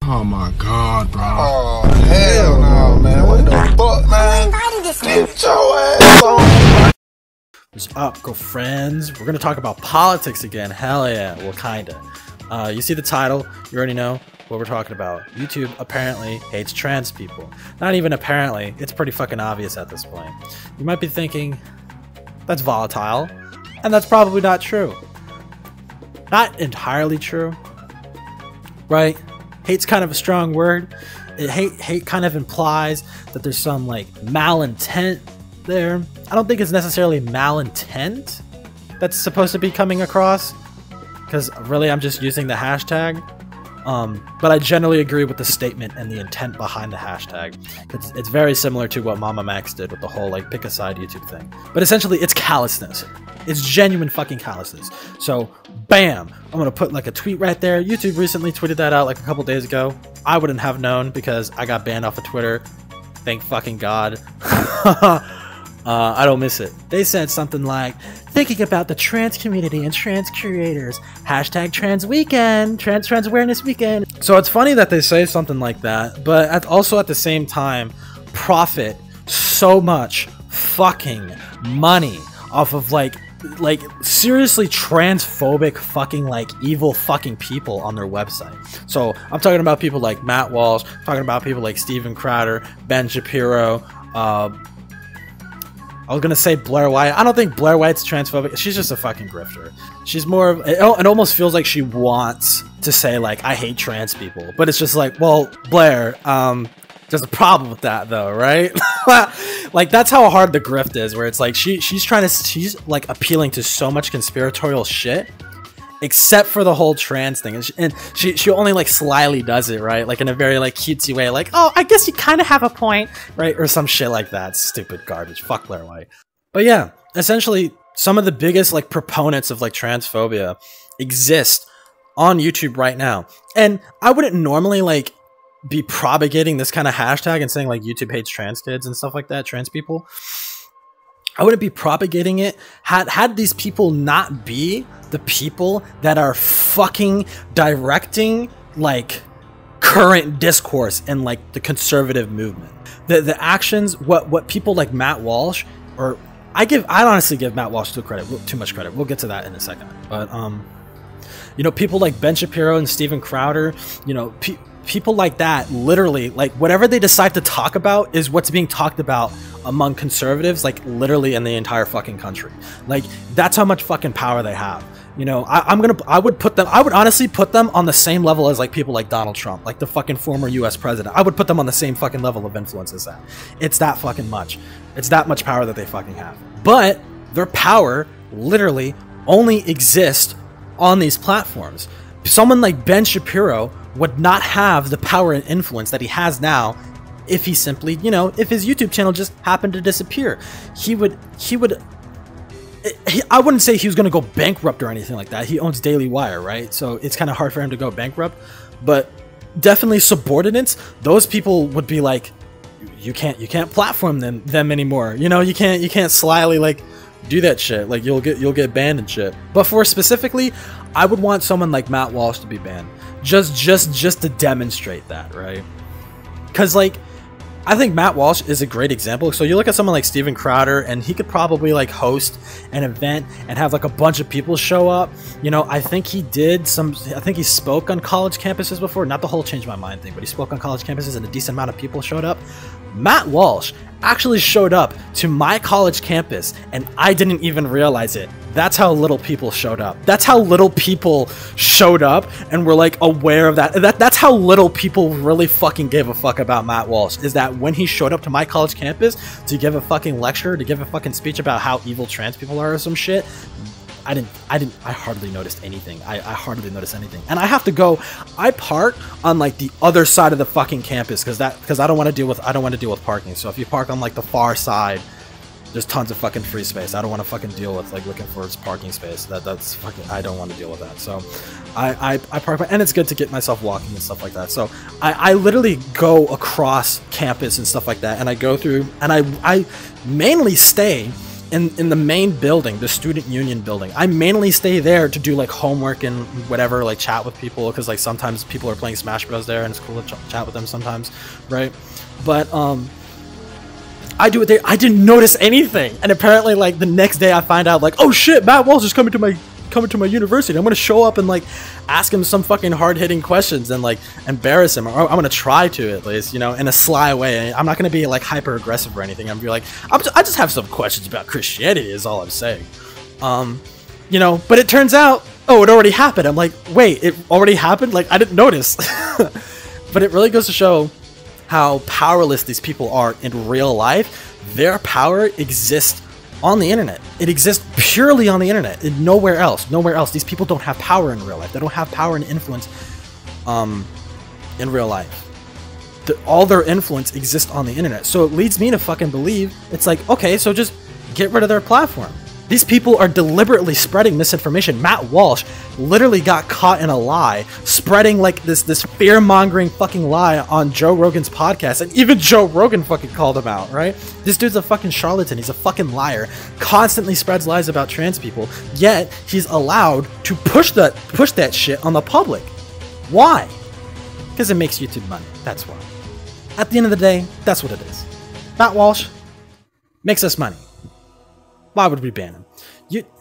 Oh my god, bro. Oh, hell no, man. What the fuck, man? Get your ass on. What's up, girlfriends? We're gonna talk about politics again. Hell yeah, well, kinda. You see the title, you already know what we're talking about. YouTube apparently hates trans people. Not even apparently, it's pretty fucking obvious at this point. You might be thinking, that's volatile, and that's probably not true. Not entirely true, right? Hate's kind of a strong word. Hate kind of implies that there's some like malintent there. I don't think it's necessarily malintent that's supposed to be coming across, because really I'm just using the hashtag. But I generally agree with the statement and the intent behind the hashtag. It's very similar to what Mama Max did with the whole like pick a side YouTube thing. But essentially it's callousness. It's genuine fucking callousness. So bam, I'm gonna put like a tweet right there. YouTube recently tweeted that out like a couple days ago. I wouldn't have known because I got banned off of Twitter. Thank fucking God. I don't miss it. They said something like, thinking about the trans community and trans creators, hashtag trans weekend, trans awareness weekend. So it's funny that they say something like that, but also at the same time profit so much fucking money off of like seriously transphobic fucking like evil fucking people on their website. So I'm talking about people like Matt Walsh, talking about people like Steven Crowder, Ben Shapiro, I was gonna say Blair White. I don't think Blair White's transphobic. She's just a fucking grifter. She's more of, it almost feels like she wants to say like, I hate trans people, but it's just like, well, Blair, there's a problem with that though, right? Like that's how hard the grift is, where it's like she's like appealing to so much conspiratorial shit, except for the whole trans thing, and she only like slyly does it, right? Like in a very like cutesy way, like, oh, I guess you kind of have a point, right? Or some shit like that. Stupid garbage. Fuck Blair White. But yeah, essentially some of the biggest like proponents of like transphobia exist on YouTube right now, and I wouldn't normally like be propagating this kind of hashtag and saying like YouTube hates trans kids and stuff like that, trans people. I wouldn't be propagating it had these people not be the people that are fucking directing like current discourse and like the conservative movement. The actions, what people like Matt Walsh, or I honestly give Matt Walsh too much credit. We'll get to that in a second. But you know, people like Ben Shapiro and Steven Crowder, you know, people like that, literally, like whatever they decide to talk about is what's being talked about among conservatives, like literally in the entire fucking country. Like that's how much fucking power they have. You know, I would honestly put them on the same level as like people like Donald Trump, like the fucking former US president. I would put them on the same fucking level of influence as that. It's that fucking much. It's that much power that they fucking have. But their power literally only exists on these platforms. Someone like Ben Shapiro would not have the power and influence that he has now if he simply, you know, if his YouTube channel just happened to disappear. I wouldn't say he was going to go bankrupt or anything like that. He owns Daily Wire, right? So it's kind of hard for him to go bankrupt, but definitely subordinates, those people would be like, you can't platform them anymore. You know, you can't slyly like do that shit. Like you'll get banned and shit. But for specifically, I would want someone like Matt Walsh to be banned. Just to demonstrate that, right? Because like I think Matt Walsh is a great example. So you look at someone like Steven Crowder, and he could probably like host an event and have like a bunch of people show up. You know, I think he spoke on college campuses before, not the whole change my mind thing, but he spoke on college campuses and a decent amount of people showed up. Matt Walsh actually showed up to my college campus and I didn't even realize it. That's how little people showed up. That's how little people showed up and were like aware of that. That's how little people really fucking gave a fuck about Matt Walsh, is that when he showed up to my college campus to give a fucking lecture, to give a fucking speech about how evil trans people are or some shit, I hardly noticed anything. I hardly noticed anything. And I have to go, I park on like the other side of the fucking campus because I don't want to deal with parking. So if you park on like the far side, there's tons of fucking free space. I don't want to fucking deal with like looking for its parking space. That's fucking, I don't want to deal with that. So I park, and it's good to get myself walking and stuff like that. So I literally go across campus and stuff like that, and I go through, and I mainly stay in the main building, the student union building. I mainly stay there to do like homework and whatever, like chat with people, because like sometimes people are playing Smash Bros there and it's cool to chat with them sometimes, right? But I do it there. I didn't notice anything, and apparently like the next day I find out like, oh shit, Matt Walsh is coming to my university. I'm gonna show up and like ask him some fucking hard-hitting questions and like embarrass him, or I'm gonna try to, at least, you know, in a sly way. I'm not gonna be like hyper aggressive or anything. I'm gonna be like, I just have some questions about Christianity is all I'm saying. You know, but it turns out, oh, it already happened. I'm like, wait, it already happened? Like, I didn't notice. But it really goes to show how powerless these people are in real life. Their power exists on the internet. It exists purely on the internet and nowhere else. Nowhere else. These people don't have power in real life. They don't have power and influence in real life. All their influence exists on the internet. So it leads me to fucking believe it's like, okay, so just get rid of their platform. These people are deliberately spreading misinformation. Matt Walsh literally got caught in a lie, spreading like this fear-mongering fucking lie on Joe Rogan's podcast, and even Joe Rogan fucking called him out, right? This dude's a fucking charlatan. He's a fucking liar. Constantly spreads lies about trans people, yet he's allowed to push that shit on the public. Why? Because it makes YouTube money. That's why. At the end of the day, that's what it is. Matt Walsh makes us money. Why would we ban him?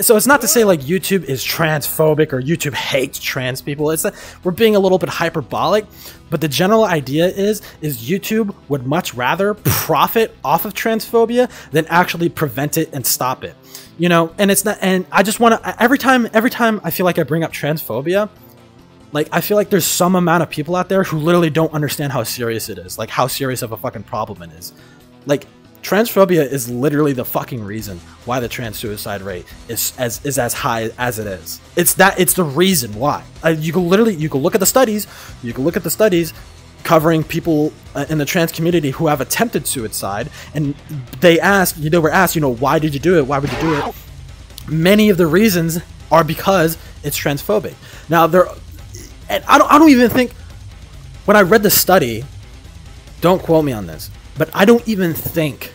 So it's not to say like YouTube is transphobic or YouTube hates trans people. It's that we're being a little bit hyperbolic, but the general idea is YouTube would much rather profit off of transphobia than actually prevent it and stop it. You know, and it's not. And I just want to every time I feel like I bring up transphobia, like I feel like there's some amount of people out there who literally don't understand how serious it is, like how serious of a fucking problem it is, like. Transphobia is literally the fucking reason why the trans suicide rate is as high as it is. It's the reason why. You can look at the studies. You can look at the studies covering people in the trans community who have attempted suicide, and they were asked, you know, why did you do it? Why would you do it? Many of the reasons are because it's transphobic. Now and I don't even think, when I read the study, don't quote me on this, but I don't even think,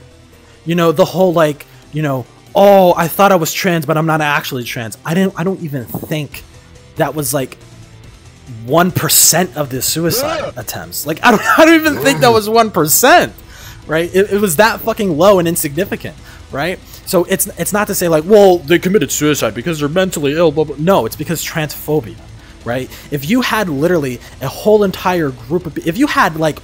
you know, the whole like, you know, oh, I thought I was trans, but I'm not actually trans. I don't even think that was like 1% of the suicide attempts. Like, I don't even think that was 1%, right? It was that fucking low and insignificant, right? So it's not to say like, well, they committed suicide because they're mentally ill, blah, blah. No, it's because transphobia, right? If you had literally a whole entire group of, if you had like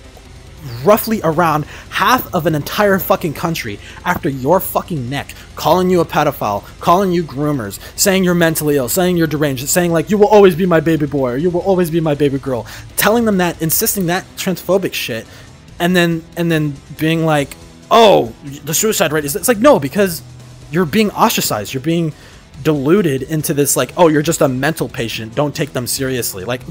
roughly around half of an entire fucking country after your fucking neck, calling you a pedophile, calling you groomers, saying you're mentally ill, saying you're deranged, saying like you will always be my baby boy or you will always be my baby girl, telling them that, insisting that transphobic shit, and then being like, oh, the suicide rate is, it's like, no, because you're being ostracized, you're being deluded into this like, oh, you're just a mental patient, don't take them seriously. Like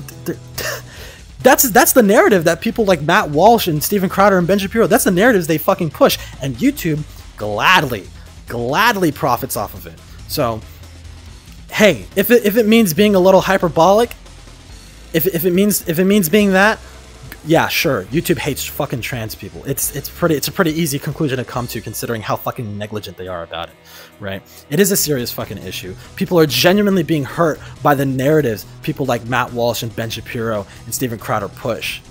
that's the narrative that people like Matt Walsh and Steven Crowder and Ben Shapiro, that's the narratives they fucking push, and YouTube gladly profits off of it. So hey, if it means being a little hyperbolic, if it means being that, yeah, sure, YouTube hates fucking trans people. It's a pretty easy conclusion to come to, considering how fucking negligent they are about it, right? It is a serious fucking issue. People are genuinely being hurt by the narratives people like Matt Walsh and Ben Shapiro and Steven Crowder push.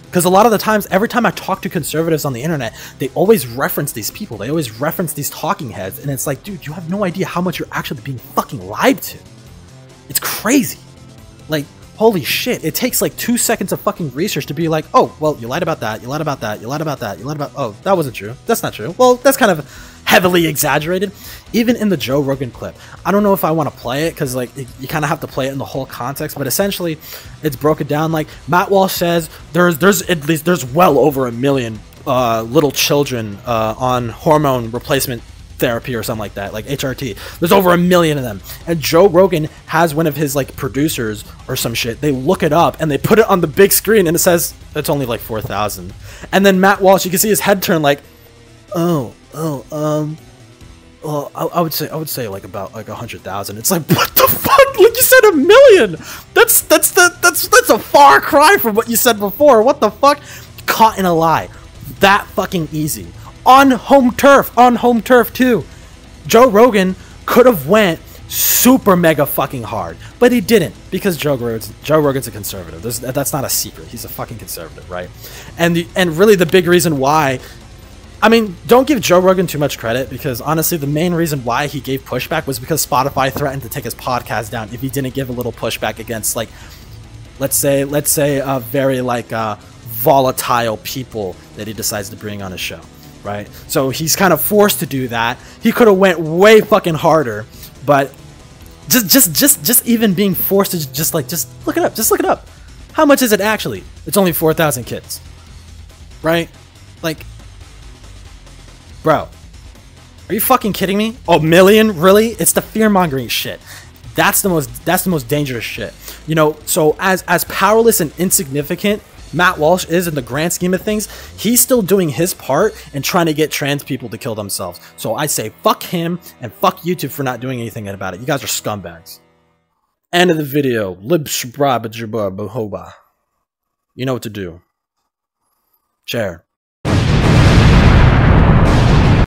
Because a lot of the times, every time I talk to conservatives on the internet, they always reference these people. They always reference these talking heads, and it's like, dude, you have no idea how much you're actually being fucking lied to. It's crazy. Like, holy shit, it takes like 2 seconds of fucking research to be like, oh, well, you lied about that, you lied about that, you lied about that, you lied about, oh, that wasn't true, that's not true. Well, that's kind of heavily exaggerated. Even in the Joe Rogan clip, I don't know if I want to play it, because like you kind of have to play it in the whole context, but essentially it's broken down like Matt Walsh says there's well over 1 million little children on hormone replacement therapy or something like that, like HRT. There's over 1 million of them, and Joe Rogan has one of his like producers or some shit, they look it up and they put it on the big screen and it says it's only like 4,000, and then Matt Walsh, you can see his head turn like, I would say like about like 100,000. It's like, what the fuck? Like, you said 1 million. That's a far cry from what you said before. What the fuck? Caught in a lie. That fucking easy. On home turf too. Joe Rogan could have went super mega fucking hard, but he didn't, because Joe Rogan's a conservative. That's not a secret. He's a fucking conservative, right? And really the big reason why, I mean, don't give Joe Rogan too much credit, because honestly the main reason why he gave pushback was because Spotify threatened to take his podcast down if he didn't give a little pushback against, like, let's say a very like volatile people that he decides to bring on his show, right? So he's kind of forced to do that. He could have went way fucking harder, but just even being forced to just look it up. Just look it up. How much is it actually? It's only 4,000 kids, right? Like, bro, are you fucking kidding me? Oh, million? Really? It's the fear-mongering shit. That's the most dangerous shit. You know, so as powerless and insignificant Matt Walsh is in the grand scheme of things, he's still doing his part and trying to get trans people to kill themselves. So I say fuck him and fuck YouTube for not doing anything about it. You guys are scumbags. End of the video. You know what to do. Share.